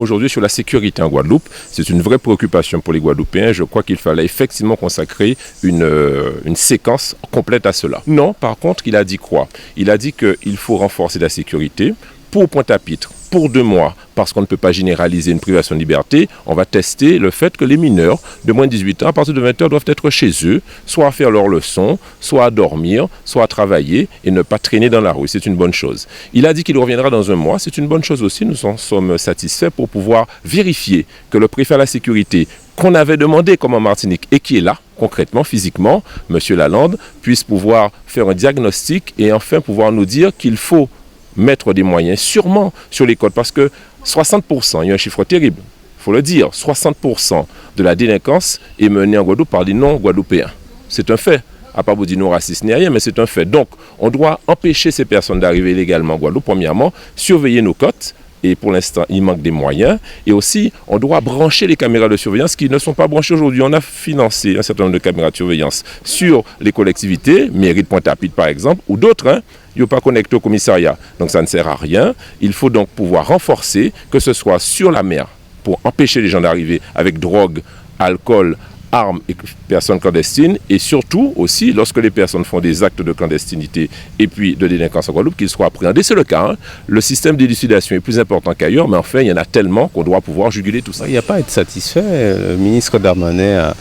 Aujourd'hui, sur la sécurité en Guadeloupe, c'est une vraie préoccupation pour les Guadeloupéens. Je crois qu'il fallait effectivement consacrer une séquence complète à cela. Non, par contre, il a dit quoi? Il a dit qu'il faut renforcer la sécurité pour Pointe-à-Pitre. Pour 2 mois, parce qu'on ne peut pas généraliser une privation de liberté, on va tester le fait que les mineurs de moins de 18 ans, à partir de 20 heures, doivent être chez eux, soit à faire leurs leçons, soit à dormir, soit à travailler et ne pas traîner dans la rue. C'est une bonne chose. Il a dit qu'il reviendra dans 1 mois. C'est une bonne chose aussi. Nous en sommes satisfaits pour pouvoir vérifier que le préfet à la sécurité qu'on avait demandé comme en Martinique et qui est là, concrètement, physiquement, M. Lalande, puisse pouvoir faire un diagnostic et enfin pouvoir nous dire qu'il faut mettre des moyens sûrement sur les côtes parce que 60%, il y a un chiffre terrible, il faut le dire, 60% de la délinquance est menée en Guadeloupe par des non-guadeloupéens. C'est un fait, à part vous dire non raciste ni rien, mais c'est un fait. Donc, on doit empêcher ces personnes d'arriver illégalement en Guadeloupe, premièrement, surveiller nos côtes. Et pour l'instant, il manque des moyens. Et aussi, on doit brancher les caméras de surveillance qui ne sont pas branchées aujourd'hui. On a financé un certain nombre de caméras de surveillance sur les collectivités, mairie de Pointe-à-Pitre par exemple, ou d'autres, ils ne sont pas connectés au commissariat. Donc ça ne sert à rien. Il faut donc pouvoir renforcer, que ce soit sur la mer, pour empêcher les gens d'arriver avec drogue, alcool, armes et personnes clandestines, et surtout aussi lorsque les personnes font des actes de clandestinité et puis de délinquance en Guadeloupe, qu'ils soient appréhendés. C'est le cas. Le système d'élucidation est plus important qu'ailleurs, mais enfin, il y en a tellement qu'on doit pouvoir juguler tout ça. Il n'y a pas à être satisfait. Le ministre Darmanin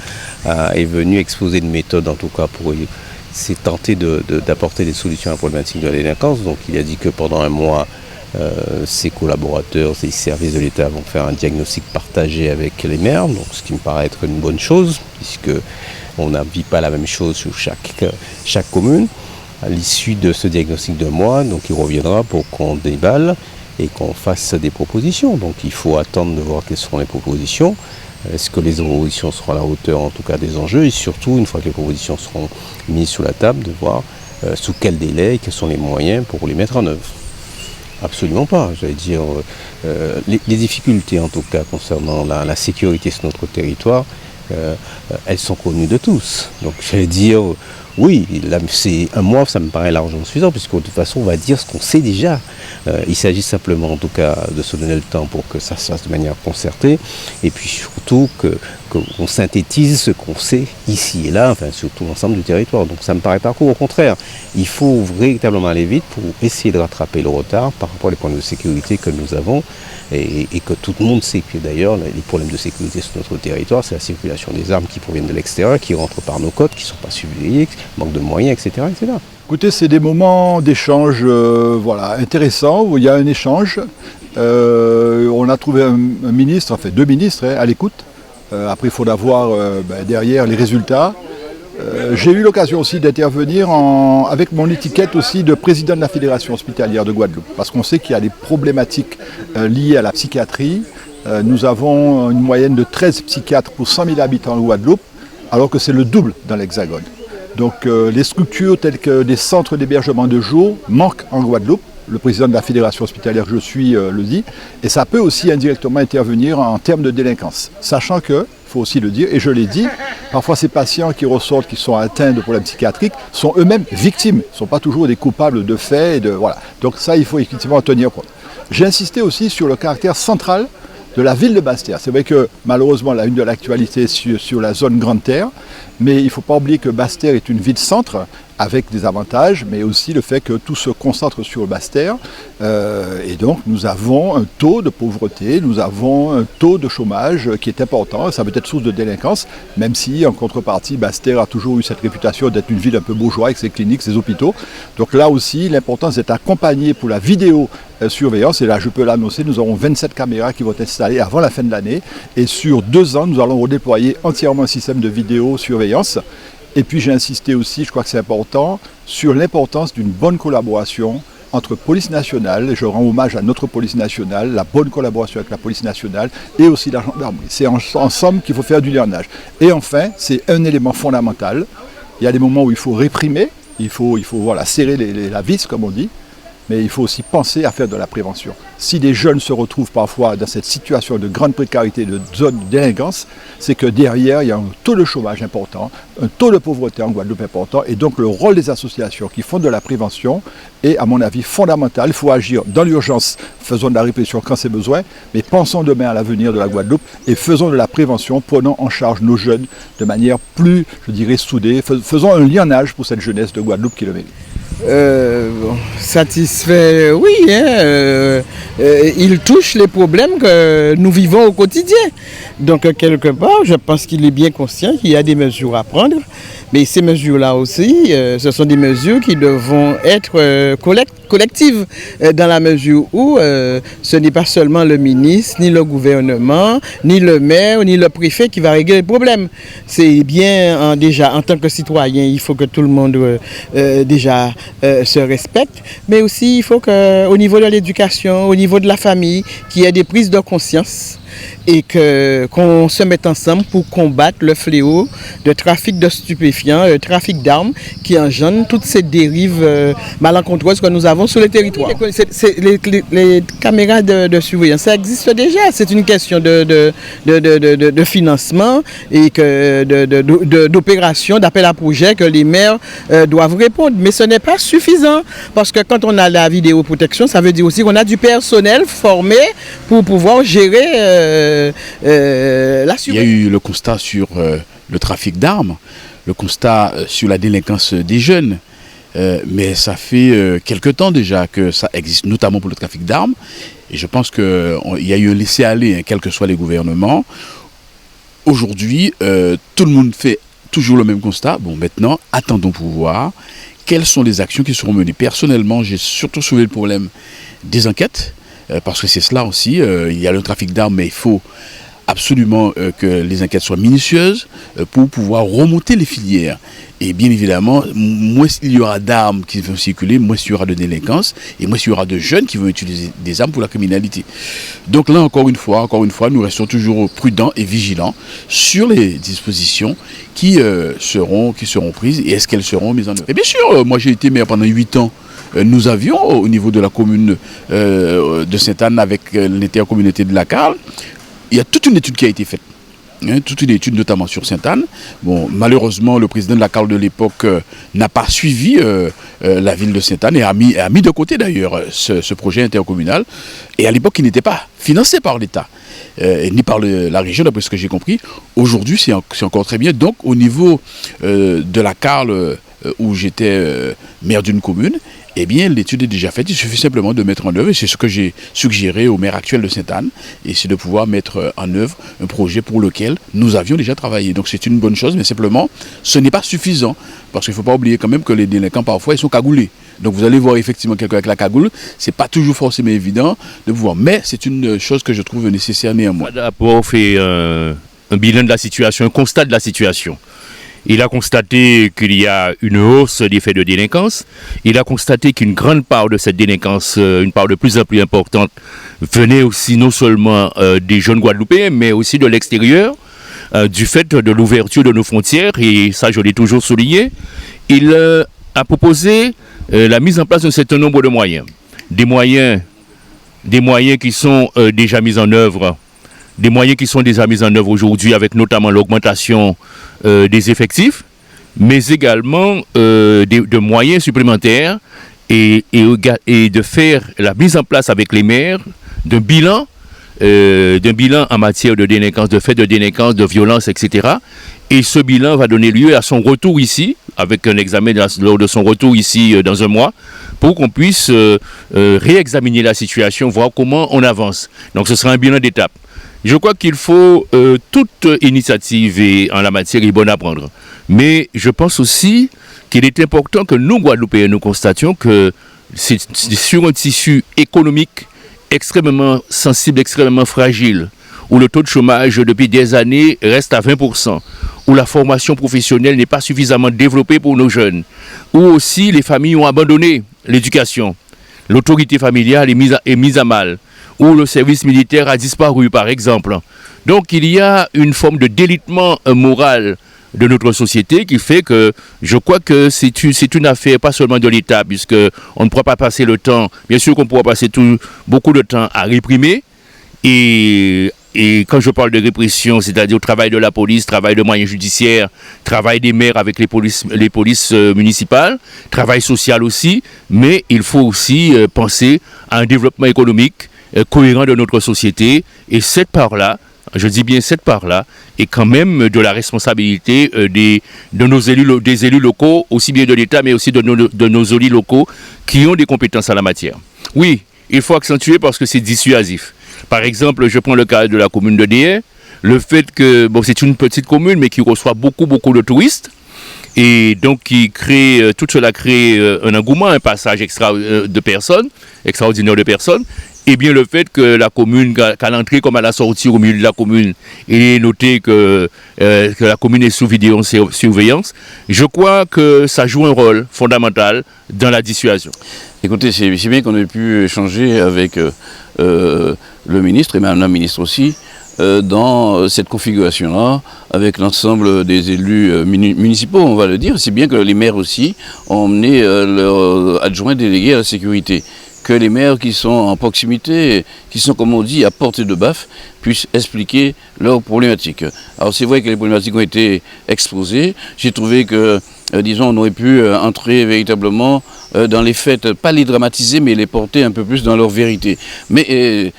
est venu exposer une méthode, en tout cas, pour tenter d'apporter des solutions à la problématique de la délinquance. Donc, il a dit que pendant 1 mois, ses collaborateurs, ses services de l'État vont faire un diagnostic partagé avec les maires, donc ce qui me paraît être une bonne chose, puisque on ne vit pas la même chose sur chaque commune. À l'issue de ce diagnostic de mois, donc il reviendra pour qu'on déballe et qu'on fasse des propositions. Donc il faut attendre de voir quelles seront les propositions. Est-ce que les propositions seront à la hauteur en tout cas des enjeux, et surtout, une fois que les propositions seront mises sur la table, de voir sous quel délai et quels sont les moyens pour les mettre en œuvre. Absolument pas. J'allais dire, les difficultés en tout cas concernant la sécurité sur notre territoire, elles sont connues de tous. Donc j'allais dire, oui, là, c'est 1 mois, ça me paraît largement suffisant, puisque de toute façon on va dire ce qu'on sait déjà. Il s'agit simplement en tout cas de se donner le temps pour que ça se fasse de manière concertée, et puis surtout qu'on synthétise ce qu'on sait ici et là, enfin surtout l'ensemble du territoire. Donc ça me paraît pas court, au contraire. Il faut véritablement aller vite pour essayer de rattraper le retard par rapport aux problèmes de sécurité que nous avons, et que tout le monde sait que d'ailleurs les problèmes de sécurité sur notre territoire, c'est la circulation des armes qui proviennent de l'extérieur, qui rentrent par nos côtes, qui ne sont pas surveillées, manque de moyens, etc., etc. Écoutez, c'est des moments d'échange intéressants, où il y a un échange. On a trouvé un ministre, enfin 2 ministres à l'écoute. Après, il faudra voir derrière les résultats. J'ai eu l'occasion aussi d'intervenir avec mon étiquette aussi de président de la Fédération hospitalière de Guadeloupe, parce qu'on sait qu'il y a des problématiques liées à la psychiatrie. Nous avons une moyenne de 13 psychiatres pour 100 000 habitants en Guadeloupe, alors que c'est le double dans l'Hexagone. Donc les structures telles que des centres d'hébergement de jour manquent en Guadeloupe. Le président de la Fédération hospitalière que je suis le dit, et ça peut aussi indirectement intervenir en termes de délinquance, sachant que, il faut aussi le dire, et je l'ai dit, parfois ces patients qui ressortent, qui sont atteints de problèmes psychiatriques, sont eux-mêmes victimes, ne sont pas toujours des coupables de faits, voilà. Donc ça, il faut effectivement en tenir compte. J'ai insisté aussi sur le caractère central de la ville de Basse-Terre. C'est vrai que malheureusement, la une de l'actualité sur la zone Grande Terre, mais il ne faut pas oublier que Basse-Terre est une ville-centre avec des avantages, mais aussi le fait que tout se concentre sur Basse-Terre. Et donc, nous avons un taux de pauvreté, nous avons un taux de chômage qui est important. Ça peut être source de délinquance, même si, en contrepartie, Basse-Terre a toujours eu cette réputation d'être une ville un peu bourgeoise avec ses cliniques, ses hôpitaux. Donc là aussi, l'importance est accompagnée pour la vidéosurveillance. Et là, je peux l'annoncer, nous aurons 27 caméras qui vont être installées avant la fin de l'année. Et sur 2 ans, nous allons redéployer entièrement un système de vidéosurveillance. Et puis j'ai insisté aussi, je crois que c'est important, sur l'importance d'une bonne collaboration entre police nationale, et je rends hommage à notre police nationale, la bonne collaboration avec la police nationale et aussi la gendarmerie. C'est ensemble qu'il faut faire du liernage. Et enfin, c'est un élément fondamental. Il y a des moments où il faut réprimer, il faut serrer la vis, comme on dit. mais il faut aussi penser à faire de la prévention. Si des jeunes se retrouvent parfois dans cette situation de grande précarité, de zone de délinquance, c'est que derrière, il y a un taux de chômage important, un taux de pauvreté en Guadeloupe important, et donc le rôle des associations qui font de la prévention est, à mon avis, fondamental. Il faut agir dans l'urgence, faisons de la répression quand c'est besoin, mais pensons demain à l'avenir de la Guadeloupe et faisons de la prévention, prenons en charge nos jeunes de manière plus, je dirais, soudée. Faisons un lionnage pour cette jeunesse de Guadeloupe qui le mérite. Satisfait, oui. Il touche les problèmes que nous vivons au quotidien. Donc, quelque part, je pense qu'il est bien conscient qu'il y a des mesures à prendre. Mais ces mesures-là aussi, ce sont des mesures qui devront être collectives, dans la mesure où ce n'est pas seulement le ministre, ni le gouvernement, ni le maire, ni le préfet qui va régler le problème. C'est bien, déjà, en tant que citoyen, il faut que tout le monde déjà se respecte, mais aussi il faut qu'au niveau de l'éducation, au niveau de la famille, qu'il y ait des prises de conscience et qu'on se mette ensemble pour combattre le fléau de trafic de stupéfiants, le trafic d'armes qui engendre toutes ces dérives malencontreuses que nous avons sur le territoire. Les caméras de surveillance, ça existe déjà. C'est une question de financement et d'opération, d'appel à projet que les maires doivent répondre. Mais ce n'est pas suffisant parce que quand on a la vidéoprotection, ça veut dire aussi qu'on a du personnel formé pour pouvoir gérer la surveillance. Il y a eu le constat sur le trafic d'armes, le constat sur la délinquance des jeunes. Mais ça fait quelque temps déjà que ça existe, notamment pour le trafic d'armes. Et je pense qu'il y a eu un laisser-aller, hein, quels que soient les gouvernements. Aujourd'hui, tout le monde fait toujours le même constat. Bon, maintenant, attendons pour voir quelles sont les actions qui seront menées. Personnellement, j'ai surtout soulevé le problème des enquêtes, parce que c'est cela aussi. Il y a le trafic d'armes, mais il faut absolument que les enquêtes soient minutieuses pour pouvoir remonter les filières. Et bien évidemment, moins il y aura d'armes qui vont circuler, moins il y aura de délinquance, et moins il y aura de jeunes qui vont utiliser des armes pour la criminalité. Donc là, encore une fois, nous restons toujours prudents et vigilants sur les dispositions qui seront prises et est-ce qu'elles seront mises en œuvre. Et bien sûr, moi j'ai été maire pendant 8 ans. Nous avions au niveau de la commune de Sainte-Anne avec l'intercommunauté de la Carle, il y a toute une étude qui a été faite. Toute une étude notamment sur Sainte-Anne. Bon, malheureusement, le président de la Carle de l'époque n'a pas suivi la ville de Sainte-Anne et a mis de côté d'ailleurs ce projet intercommunal. Et à l'époque, il n'était pas financé par l'État, ni par la région, d'après ce que j'ai compris. Aujourd'hui, c'est encore très bien. Donc, au niveau de la Carle, où j'étais maire d'une commune, eh bien, l'étude est déjà faite. Il suffit simplement de mettre en œuvre, et c'est ce que j'ai suggéré au maire actuel de Sainte-Anne, et c'est de pouvoir mettre en œuvre un projet pour lequel nous avions déjà travaillé. Donc c'est une bonne chose, mais simplement, ce n'est pas suffisant, parce qu'il ne faut pas oublier quand même que les délinquants, parfois, ils sont cagoulés. Donc vous allez voir effectivement quelqu'un avec la cagoule, c'est pas toujours forcément évident de pouvoir, mais c'est une chose que je trouve nécessaire néanmoins. D'abord, on fait un bilan de la situation, un constat de la situation. Il a constaté qu'il y a une hausse des faits de délinquance. Il a constaté qu'une grande part de cette délinquance, une part de plus en plus importante, venait aussi non seulement des jeunes Guadeloupéens, mais aussi de l'extérieur, du fait de l'ouverture de nos frontières. Et ça, je l'ai toujours souligné. Il a proposé la mise en place d'un certain nombre de moyens. Des moyens qui sont déjà mis en œuvre. Des moyens qui sont déjà mis en œuvre aujourd'hui avec notamment l'augmentation des effectifs, mais également de moyens supplémentaires et de faire la mise en place avec les maires d'un bilan en matière de délinquance, de faits de délinquance, de violence, etc. Et ce bilan va donner lieu à son retour ici, avec un examen lors de son retour ici dans un mois, pour qu'on puisse réexaminer la situation, voir comment on avance. Donc ce sera un bilan d'étape. Je crois qu'il faut toute initiative en la matière est bonne à prendre. Mais je pense aussi qu'il est important que nous, Guadeloupéens, nous constations que c'est sur un tissu économique extrêmement sensible, extrêmement fragile, où le taux de chômage depuis des années reste à 20%, où la formation professionnelle n'est pas suffisamment développée pour nos jeunes, où aussi les familles ont abandonné l'éducation, l'autorité familiale est mise à mal, où le service militaire a disparu, par exemple. Donc il y a une forme de délitement moral de notre société qui fait que je crois que c'est une affaire pas seulement de l'État, puisque on ne pourra pas passer le temps, bien sûr qu'on pourra passer beaucoup de temps à réprimer, et quand je parle de répression, c'est-à-dire au travail de la police, travail de moyens judiciaires, travail des maires avec les polices municipales, travail social aussi, mais il faut aussi penser à un développement économique cohérent de notre société, et cette part-là, je dis bien cette part-là, est quand même de la responsabilité des élus locaux, aussi bien de l'État, mais aussi de nos élus locaux qui ont des compétences en la matière. Oui, il faut accentuer parce que c'est dissuasif. Par exemple, je prends le cas de la commune de Déhais, le fait que, bon, c'est une petite commune, mais qui reçoit beaucoup de touristes, et donc tout cela crée un engouement, un passage extraordinaire de personnes. Et bien le fait que la commune, qu'à l'entrée comme à la sortie au milieu de la commune, il est noté que la commune est sous vidéosurveillance, je crois que ça joue un rôle fondamental dans la dissuasion. Écoutez, c'est bien qu'on ait pu échanger avec le ministre et Madame la ministre aussi, dans cette configuration-là, avec l'ensemble des élus municipaux, on va le dire. C'est bien que les maires aussi ont emmené leurs adjoints délégués à la sécurité. Que les maires qui sont en proximité, qui sont, comme on dit, à portée de baffe, puissent expliquer leurs problématiques. Alors c'est vrai que les problématiques ont été exposées. J'ai trouvé que, disons, on aurait pu entrer véritablement dans les faits, pas les dramatiser, mais les porter un peu plus dans leur vérité. Mais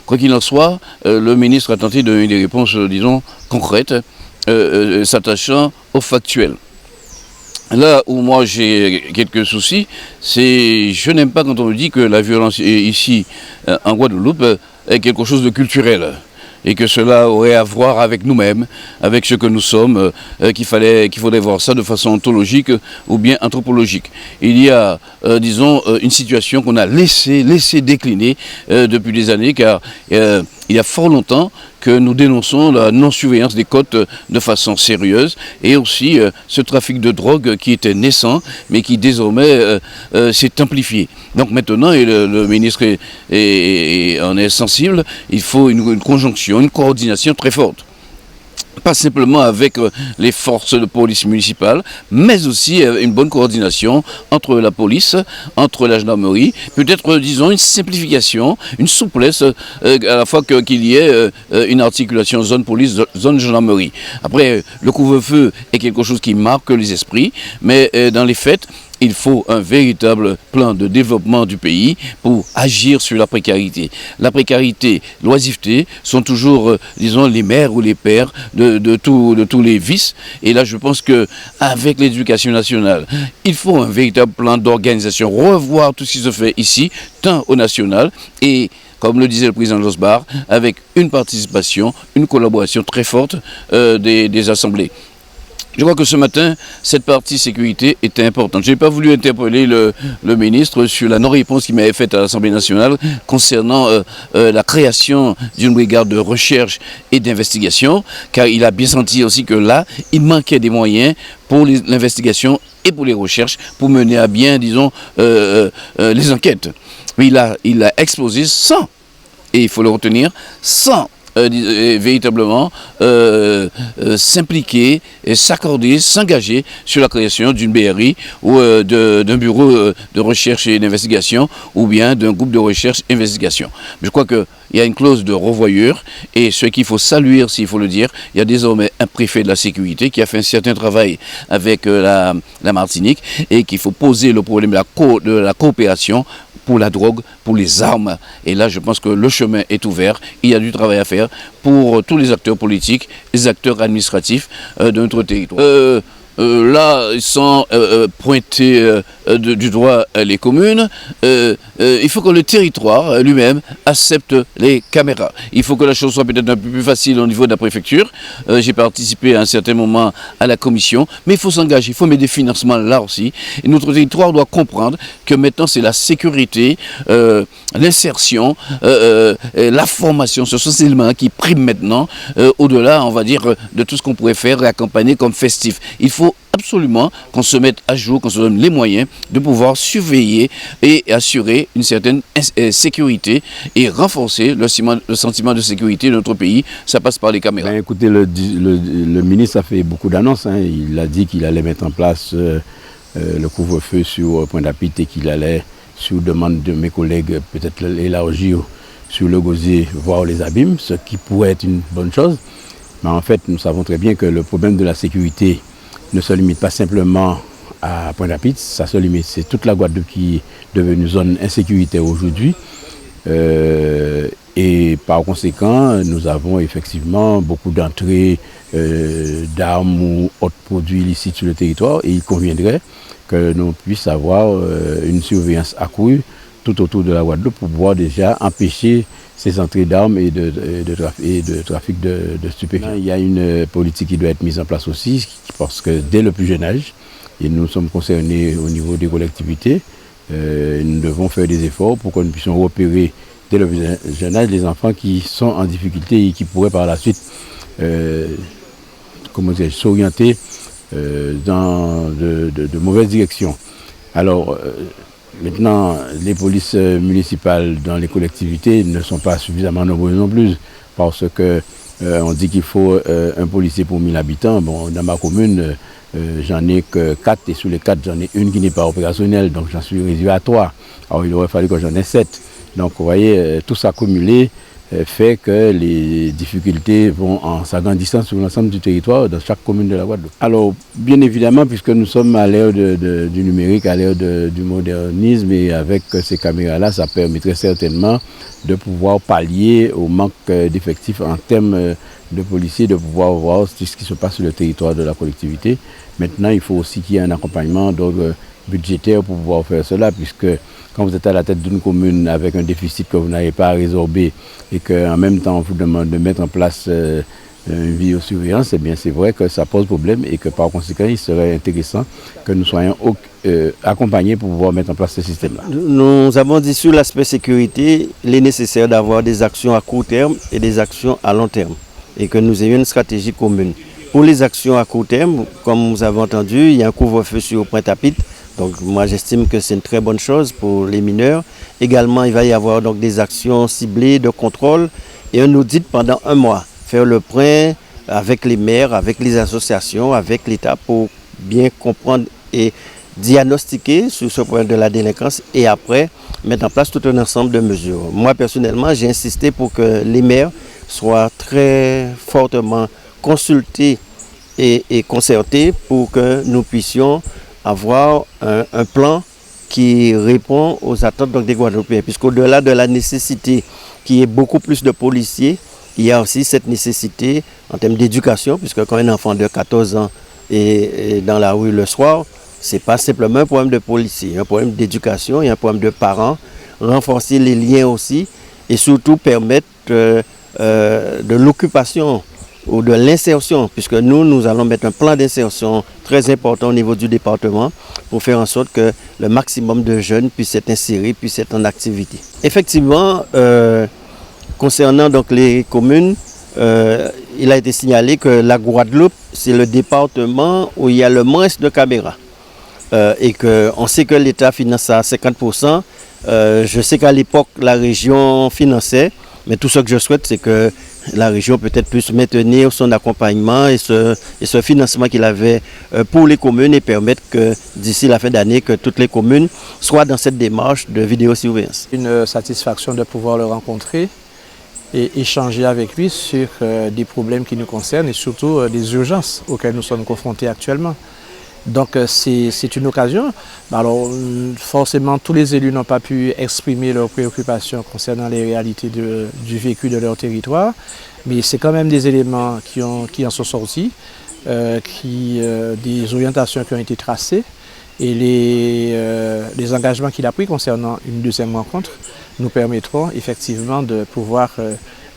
quoi qu'il en soit, le ministre a tenté de donner des réponses, disons, concrètes, s'attachant au factuel. Là où moi j'ai quelques soucis, c'est je n'aime pas quand on me dit que la violence ici en Guadeloupe est quelque chose de culturel et que cela aurait à voir avec nous-mêmes, avec ce que nous sommes, qu'il faudrait voir ça de façon ontologique ou bien anthropologique. Il y a, disons, une situation qu'on a laissé décliner depuis des années, car il y a fort longtemps que nous dénonçons la non-surveillance des côtes de façon sérieuse et aussi ce trafic de drogue qui était naissant mais qui désormais s'est amplifié. Donc maintenant, et le ministre en est sensible, il faut une conjonction, une coordination très forte. Pas simplement avec les forces de police municipales, mais aussi une bonne coordination entre la police, entre la gendarmerie, peut-être, disons, une simplification, une souplesse, à la fois qu'il y ait une articulation zone police, zone gendarmerie. Après, le couvre-feu est quelque chose qui marque les esprits, mais dans les faits, il faut un véritable plan de développement du pays pour agir sur la précarité. La précarité, l'oisiveté sont toujours, disons, les mères ou les pères de tous les vices. Et là, je pense qu'avec l'éducation nationale, il faut un véritable plan d'organisation, revoir tout ce qui se fait ici, tant au national et, comme le disait le président Josbar, avec une participation, une collaboration très forte des assemblées. Je crois que ce matin, cette partie sécurité était importante. Je n'ai pas voulu interpeller le ministre sur la non-réponse qu'il m'avait faite à l'Assemblée nationale concernant la création d'une brigade de recherche et d'investigation, car il a bien senti aussi que là, il manquait des moyens pour l'investigation et pour les recherches, pour mener à bien, disons, les enquêtes. Mais il a exposé sans, et il faut le retenir, sans véritablement s'impliquer, s'accorder, s'engager sur la création d'une BRI ou d'un bureau de recherche et d'investigation ou bien d'un groupe de recherche et d'investigation. Je crois qu'il y a une clause de revoyure et ce qu'il faut saluer, s'il faut le dire, il y a désormais un préfet de la sécurité qui a fait un certain travail avec la Martinique et qu'il faut poser le problème de la coopération pour la drogue, pour les armes. Et là, je pense que le chemin est ouvert. Il y a du travail à faire pour tous les acteurs politiques, les acteurs administratifs de notre territoire. Là, sans pointer du doigt les communes, il faut que le territoire lui-même accepte les caméras. Il faut que la chose soit peut-être un peu plus facile au niveau de la préfecture. J'ai participé à un certain moment à la commission, mais il faut s'engager, il faut mettre des financements là aussi. Et notre territoire doit comprendre que maintenant c'est la sécurité, l'insertion, la formation, ce sont ces éléments qui priment maintenant, au-delà, on va dire, de tout ce qu'on pourrait faire et accompagner comme festif. Il faut faut absolument qu'on se mette à jour, qu'on se donne les moyens de pouvoir surveiller et assurer une certaine sécurité et renforcer le sentiment de sécurité de notre pays. Ça passe par les caméras. Ben, écoutez, le ministre a fait beaucoup d'annonces. Hein. Il a dit qu'il allait mettre en place le couvre-feu sur Pointe-à-Pitre et qu'il allait, sur demande de mes collègues, peut-être l'élargir sur le gosier, voir les abîmes, ce qui pourrait être une bonne chose. Mais en fait, nous savons très bien que le problème de la sécurité ne se limite pas simplement à Pointe-à-Pitre, ça se limite, c'est toute la Guadeloupe qui est devenue zone insécuritaire aujourd'hui. Et par conséquent, nous avons effectivement beaucoup d'entrées d'armes ou autres produits illicites sur le territoire et il conviendrait que nous puissions avoir une surveillance accrue tout autour de la Guadeloupe pour pouvoir déjà empêcher ces entrées d'armes et de trafic de stupéfiants. Il y a une politique qui doit être mise en place aussi, parce que dès le plus jeune âge, et nous sommes concernés au niveau des collectivités, nous devons faire des efforts pour que nous puissions repérer dès le plus jeune âge les enfants qui sont en difficulté et qui pourraient par la suite s'orienter dans de mauvaises directions. Alors, maintenant, les polices municipales dans les collectivités ne sont pas suffisamment nombreuses non plus, parce que on dit qu'il faut un policier pour 1000 habitants. Bon, dans ma commune, j'en ai que 4 et sur les 4, j'en ai une qui n'est pas opérationnelle, donc j'en suis réduit à 3. Alors il aurait fallu que j'en ai 7. Donc vous voyez, tout ça cumulé fait que les difficultés vont en s'agrandissant sur l'ensemble du territoire, dans chaque commune de la Guadeloupe. Alors, bien évidemment, puisque nous sommes à l'ère du numérique, à l'ère du modernisme, et avec ces caméras-là, ça permettrait certainement de pouvoir pallier au manque d'effectifs en termes de policiers, de pouvoir voir ce qui se passe sur le territoire de la collectivité. Maintenant, il faut aussi qu'il y ait un accompagnement d'ordre budgétaire pour pouvoir faire cela, puisque quand vous êtes à la tête d'une commune avec un déficit que vous n'avez pas à résorber et qu'en même temps on vous demande de mettre en place une vidéosurveillance, eh bien c'est vrai que ça pose problème et que par conséquent il serait intéressant que nous soyons accompagnés pour pouvoir mettre en place ce système-là. Nous avons dit sur l'aspect sécurité, il est nécessaire d'avoir des actions à court terme et des actions à long terme et que nous ayons une stratégie commune. Pour les actions à court terme, comme vous avez entendu, il y a un couvre-feu sur Pointe-à-Pitre. Donc moi j'estime que c'est une très bonne chose pour les mineurs. Également il va y avoir donc des actions ciblées de contrôle et un audit pendant 1 mois. Faire le point avec les maires, avec les associations, avec l'État pour bien comprendre et diagnostiquer sur ce point de la délinquance et après mettre en place tout un ensemble de mesures. Moi personnellement j'ai insisté pour que les maires soient très fortement consultés et concertés pour que nous puissions avoir un plan qui répond aux attentes donc, des Guadeloupéens. Puisqu'au-delà de la nécessité qu'il y ait beaucoup plus de policiers, il y a aussi cette nécessité en termes d'éducation, puisque quand un enfant de 14 ans est dans la rue le soir, ce n'est pas simplement un problème de policiers, il y a un problème d'éducation, il y a un problème de parents, renforcer les liens aussi, et surtout permettre de l'occupation ou de l'insertion, puisque nous allons mettre un plan d'insertion très important au niveau du département pour faire en sorte que le maximum de jeunes puissent être insérés, puissent être en activité. Effectivement, concernant donc les communes, il a été signalé que la Guadeloupe, c'est le département où il y a le moins de caméras. Et qu'on sait que l'État finance à 50%. Je sais qu'à l'époque, la région finançait, mais tout ce que je souhaite, c'est que la région peut-être puisse maintenir son accompagnement et ce financement qu'il avait pour les communes et permettre que d'ici la fin d'année, que toutes les communes soient dans cette démarche de vidéosurveillance. Une satisfaction de pouvoir le rencontrer et échanger avec lui sur des problèmes qui nous concernent et surtout des urgences auxquelles nous sommes confrontés actuellement. Donc c'est une occasion. Alors forcément tous les élus n'ont pas pu exprimer leurs préoccupations concernant les réalités du vécu de leur territoire, mais c'est quand même des éléments qui en sont sortis, des orientations qui ont été tracées et les engagements qu'il a pris concernant une deuxième rencontre nous permettront effectivement de pouvoir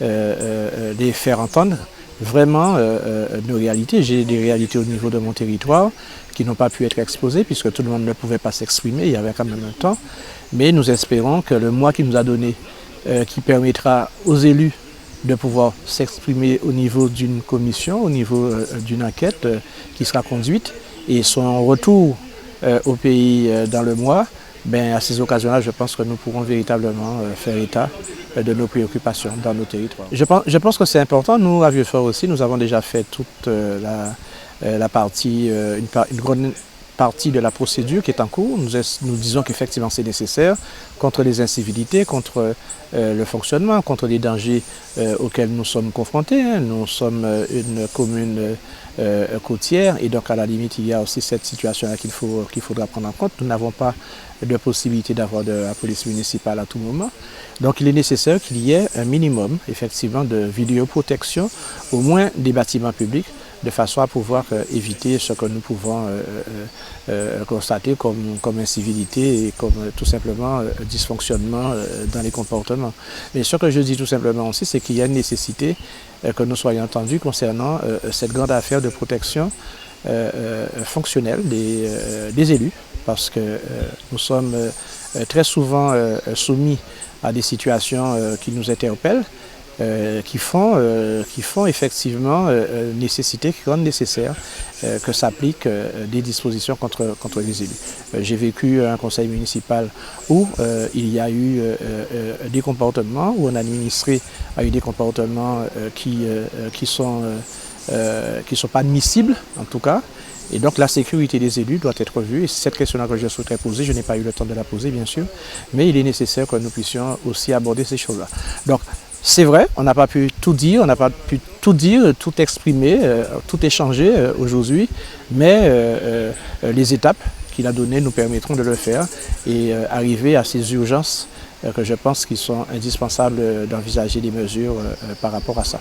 les faire entendre vraiment nos réalités. J'ai des réalités au niveau de mon territoire qui n'ont pas pu être exposées puisque tout le monde ne pouvait pas s'exprimer, il y avait quand même un temps. Mais nous espérons que le mois qu'il nous a donné, qui permettra aux élus de pouvoir s'exprimer au niveau d'une commission, au niveau d'une enquête qui sera conduite et son retour au pays dans le mois, ben, à ces occasions-là, je pense que nous pourrons véritablement faire état de nos préoccupations dans nos territoires. Je pense que c'est important. Nous, à Vieux-Fort aussi, nous avons déjà fait toute la partie, une grande partie de la procédure qui est en cours. Nous disons qu'effectivement c'est nécessaire contre les incivilités, contre le fonctionnement, contre les dangers auxquels nous sommes confrontés. Nous sommes une commune côtière et donc à la limite il y a aussi cette situation-là qu'il faudra prendre en compte. Nous n'avons pas de possibilité d'avoir de la police municipale à tout moment. Donc il est nécessaire qu'il y ait un minimum effectivement de vidéoprotection, au moins des bâtiments publics, de façon à pouvoir éviter ce que nous pouvons constater comme incivilité et comme tout simplement dysfonctionnement dans les comportements. Mais ce que je dis tout simplement aussi, c'est qu'il y a une nécessité que nous soyons entendus concernant cette grande affaire de protection fonctionnelle des élus, parce que nous sommes très souvent soumis à des situations qui nous interpellent, qui font effectivement nécessité, qui rendent nécessaire que s'appliquent des dispositions contre les élus. J'ai vécu un conseil municipal où il y a eu des comportements, où un administré a eu des comportements qui sont pas admissibles en tout cas. Et donc la sécurité des élus doit être vue. Et c'est cette question-là que je souhaiterais poser. Je n'ai pas eu le temps de la poser, bien sûr. Mais il est nécessaire que nous puissions aussi aborder ces choses-là. Donc c'est vrai, on n'a pas pu tout dire, tout exprimer, tout échanger aujourd'hui. Mais les étapes qu'il a données nous permettront de le faire et arriver à ces urgences que je pense qu'ils sont indispensables d'envisager des mesures par rapport à ça.